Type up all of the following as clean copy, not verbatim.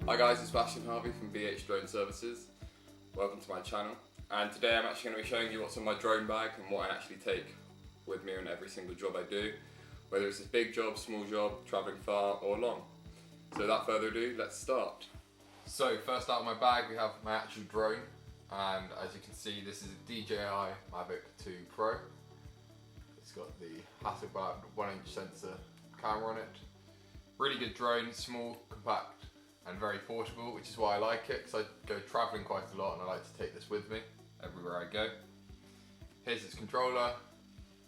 Hi guys, it's Sebastian Harvey from BH Drone Services. Welcome to my channel. And today I'm actually going to be showing you what's in my drone bag and what I actually take with me on every single job I do. Whether it's a big job, small job, travelling far or long. So without further ado, let's start. So first out of my bag we have my actual drone. And as you can see, this is a DJI MyBook 2 Pro. It's got the Hasselblad 1-inch sensor camera on it. Really good drone, small, compact and very portable, which is why I like it, because I go travelling quite a lot and I like to take this with me everywhere I go. Here's its controller.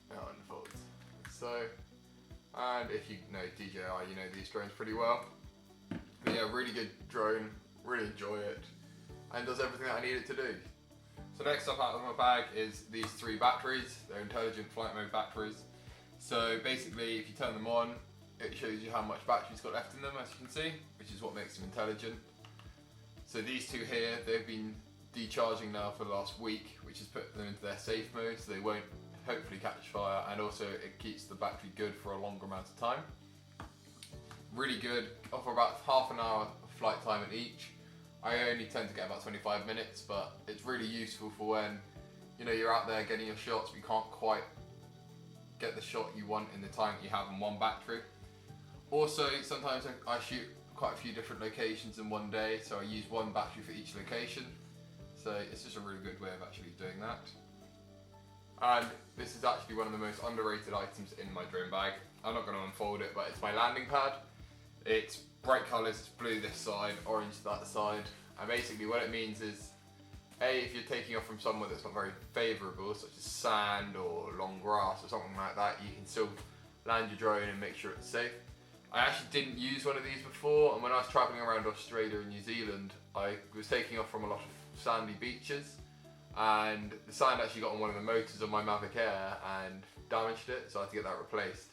It unfolds like so. And if you know DJI, you know these drones pretty well. But yeah, really good drone, really enjoy it, and does everything that I need it to do. So next up out of my bag is these 3 batteries. They're intelligent flight mode batteries. So basically if you turn them on, it shows you how much battery it's got left in them, as you can see, which is what makes them intelligent. So these 2 here, they've been decharging now for the last week, which has put them into their safe mode, so they won't hopefully catch fire, and also it keeps the battery good for a longer amount of time. Really good, offer about half an hour of flight time at each. I only tend to get about 25 minutes, but it's really useful for when you're out there getting your shots but you can't quite get the shot you want in the time that you have on one battery. Also, sometimes I shoot quite a few different locations in one day, so I use one battery for each location. So it's just a really good way of actually doing that. And this is actually one of the most underrated items in my drone bag. I'm not going to unfold it, but it's my landing pad. It's bright colours, it's blue this side, orange that side. And basically what it means is, if you're taking off from somewhere that's not very favourable, such as sand or long grass or something like that, you can still land your drone and make sure it's safe. I actually didn't use one of these before, and when I was travelling around Australia and New Zealand, I was taking off from a lot of sandy beaches, and the sand actually got on one of the motors of my Mavic Air and damaged it, so I had to get that replaced.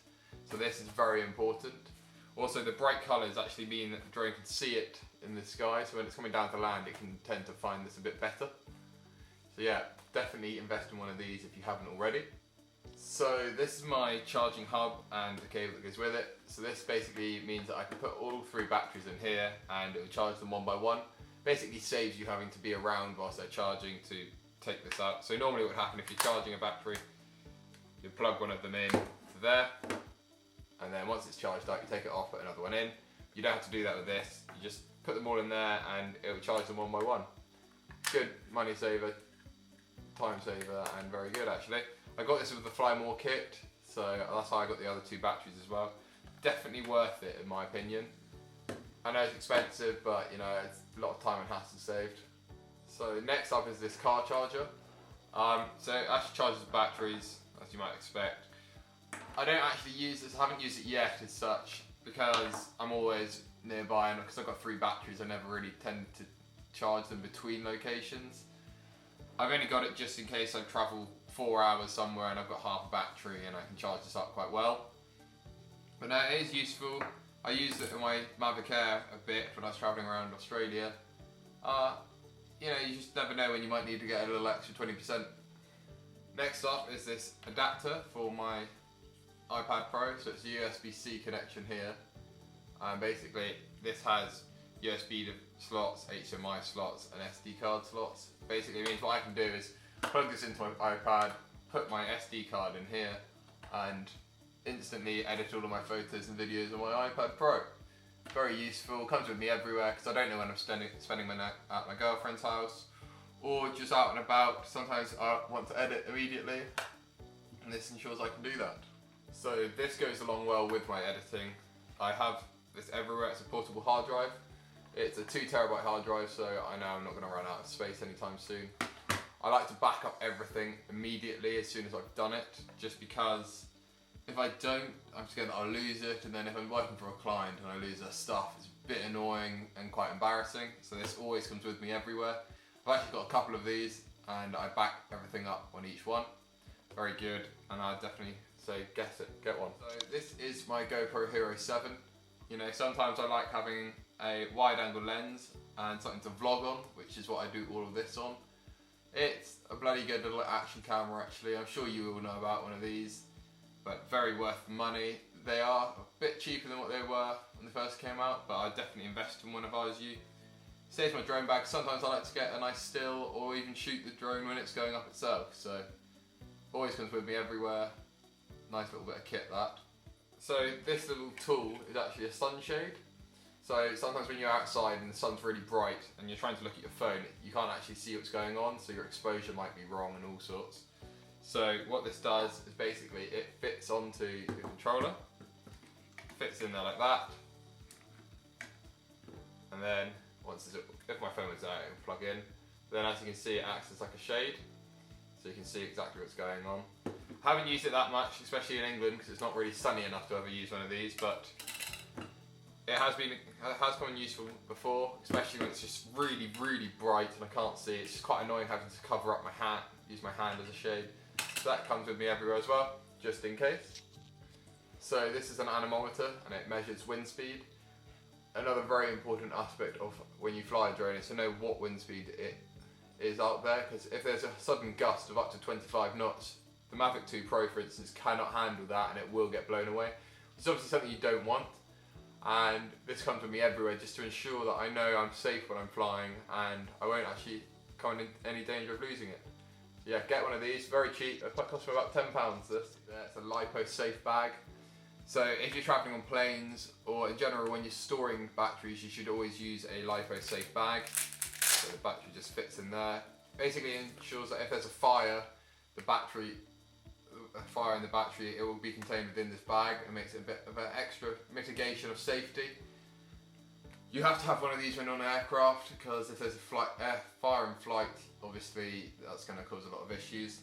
So this is very important. Also, the bright colours actually mean that the drone can see it in the sky, so when it's coming down to land it can tend to find this a bit better. So yeah, definitely invest in one of these if you haven't already. So this is my charging hub and the cable that goes with it. So this basically means that I can put all 3 batteries in here and it will charge them one by one. Basically saves you having to be around whilst they're charging to take this out. So normally what would happen if you're charging a battery, you plug one of them in to there, and then once it's charged up you take it off, put another one in. You don't have to do that with this, you just put them all in there and it will charge them one by one. Good money saver, time saver, and very good actually. I got this with the Fly More kit, so that's how I got the other 2 batteries as well. Definitely worth it in my opinion. I know it's expensive, but it's a lot of time and hassle saved. So next up is this car charger. So it actually charges batteries, as you might expect. I don't actually use this, I haven't used it yet as such, because I'm always nearby, and because I've got 3 batteries I never really tend to charge them between locations. I've only got it just in case I travel 4 hours somewhere and I've got half a battery and I can charge this up quite well. But no, it is useful. I used it in my Mavic Air a bit when I was travelling around Australia. You just never know when you might need to get a little extra 20%. Next up is this adapter for my iPad Pro, so it's a USB-C connection here. And basically this has USB slots, HDMI slots and SD card slots. Basically it means what I can do is plug this into my iPad, put my SD card in here, and instantly edit all of my photos and videos on my iPad Pro. Very useful, comes with me everywhere because I don't know when I'm spending my night at my girlfriend's house or just out and about. Sometimes I want to edit immediately and this ensures I can do that. So this goes along well with my editing. I have this everywhere, it's a portable hard drive. It's a 2 terabyte hard drive, so I know I'm not going to run out of space anytime soon. I like to back up everything immediately as soon as I've done it, just because if I don't, I'm scared that I'll lose it, and then if I'm working for a client and I lose their stuff, it's a bit annoying and quite embarrassing. So this always comes with me everywhere. I've actually got a couple of these and I back everything up on each one. Very good, and I'd definitely say get one. So this is my GoPro Hero 7. Sometimes I like having a wide angle lens and something to vlog on, which is what I do all of this on. It's a bloody good little action camera actually. I'm sure you all know about one of these, but very worth the money. They are a bit cheaper than what they were when they first came out, but I'd definitely invest in one if I was you. Saves my drone bag. Sometimes I like to get a nice still or even shoot the drone when it's going up itself. So always comes with me everywhere. Nice little bit of kit that. So this little tool is actually a sunshade. So sometimes when you're outside and the sun's really bright and you're trying to look at your phone, you can't actually see what's going on, so your exposure might be wrong and all sorts. So what this does is basically it fits onto the controller, fits in there like that, and then if my phone was out, it would plug in. Then as you can see, it acts as like a shade, so you can see exactly what's going on. I haven't used it that much, especially in England, because it's not really sunny enough to ever use one of these, but it has come in useful before, especially when it's just really, really bright and I can't see. It's just quite annoying having to cover up my hand, use my hand as a shade. So that comes with me everywhere as well, just in case. So this is an anemometer and it measures wind speed. Another very important aspect of when you fly a drone is to know what wind speed it is out there, because if there's a sudden gust of up to 25 knots, the Mavic 2 Pro for instance cannot handle that and it will get blown away. It's obviously something you don't want. And this comes with me everywhere just to ensure that I know I'm safe when I'm flying and I won't actually come in any danger of losing it. So yeah, get one of these, very cheap. It cost me about £10 this. Yeah, it's a lipo safe bag. So if you're travelling on planes or in general when you're storing batteries, you should always use a lipo safe bag. So the battery just fits in there. Basically it ensures that if there's a fire in the battery, it will be contained within this bag and makes it a bit of an extra mitigation of safety. You have to have one of these when on an aircraft because if there's a fire in flight, obviously that's going to cause a lot of issues.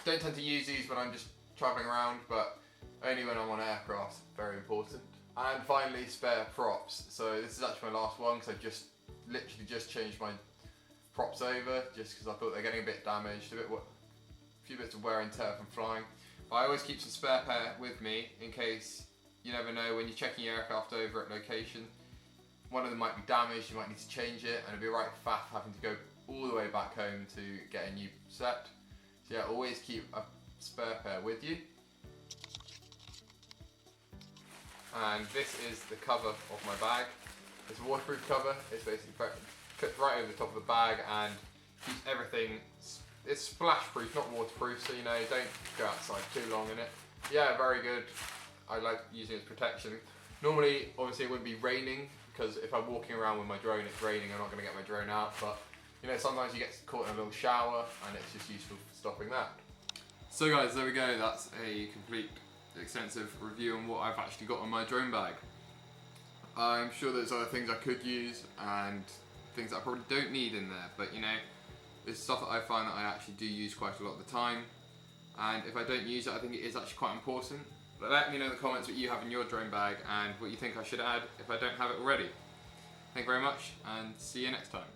Don't tend to use these when I'm just travelling around, but only when I'm on aircraft, very important. And finally, spare props. So this is actually my last one because I literally just changed my props over just because I thought they're getting a bit damaged, few bits of wear and tear from flying. But I always keep some spare pair with me in case, you never know, when you're checking your aircraft over at location, one of them might be damaged, you might need to change it, and it'd be right faff having to go all the way back home to get a new set. So yeah, always keep a spare pair with you. And this is the cover of my bag. It's a waterproof cover, it's basically clipped right over the top of the bag and keeps everything. It's splash proof, not waterproof, so don't go outside too long in it. Yeah, very good. I like using it as protection. Normally, obviously it wouldn't be raining, because if I'm walking around with my drone, it's raining, I'm not going to get my drone out, but sometimes you get caught in a little shower, and it's just useful for stopping that. So guys, there we go, that's a complete extensive review on what I've actually got on my drone bag. I'm sure there's other things I could use, and things that I probably don't need in there, but it's stuff that I find that I actually do use quite a lot of the time, and if I don't use it, I think it is actually quite important. But let me know in the comments what you have in your drone bag and what you think I should add if I don't have it already. Thank you very much, and see you next time.